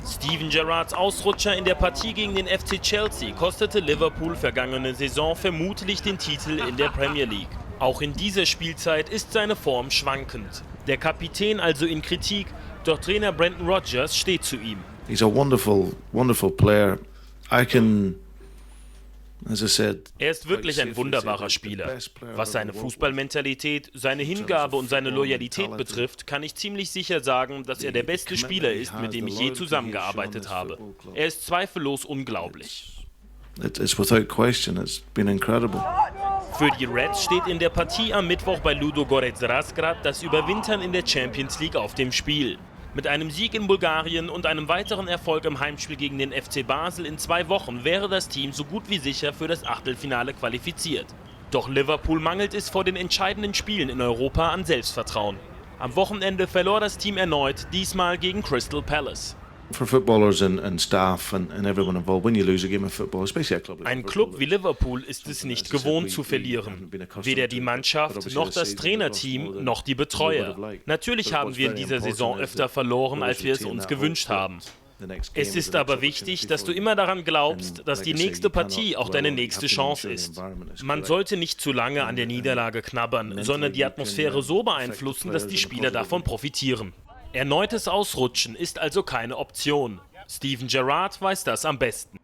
Steven Gerrards Ausrutscher in der Partie gegen den FC Chelsea kostete Liverpool vergangene Saison vermutlich den Titel in der Premier League. Auch in dieser Spielzeit ist seine Form schwankend. Der Kapitän also in Kritik, doch Trainer Brendan Rodgers steht zu ihm. He's a wonderful player. Er ist wirklich ein wunderbarer Spieler. Was seine Fußballmentalität, seine Hingabe und seine Loyalität betrifft, kann ich ziemlich sicher sagen, dass er der beste Spieler ist, mit dem ich je zusammengearbeitet habe. Er ist zweifellos unglaublich. It's without question, it's been incredible. Für die Reds steht in der Partie am Mittwoch bei Ludogorets Razgrad das Überwintern in der Champions League auf dem Spiel. Mit einem Sieg in Bulgarien und einem weiteren Erfolg im Heimspiel gegen den FC Basel in 2 Wochen wäre das Team so gut wie sicher für das Achtelfinale qualifiziert. Doch Liverpool mangelt es vor den entscheidenden Spielen in Europa an Selbstvertrauen. Am Wochenende verlor das Team erneut, diesmal gegen Crystal Palace. For footballers and staff and everyone involved, when you lose a game of football, especially a club like Ein Club wie Liverpool ist es nicht gewohnt zu verlieren. Weder die Mannschaft, noch das Trainerteam, noch die Betreuer. Natürlich haben wir in dieser Saison öfter verloren, als wir es uns gewünscht haben. Es ist aber wichtig, dass du immer daran glaubst, dass die nächste Partie auch deine nächste Chance ist. Man sollte nicht zu lange an der Niederlage knabbern, sondern die Atmosphäre so beeinflussen, dass die Spieler davon profitieren. Erneutes Ausrutschen ist also keine Option. Steven Gerrard weiß das am besten.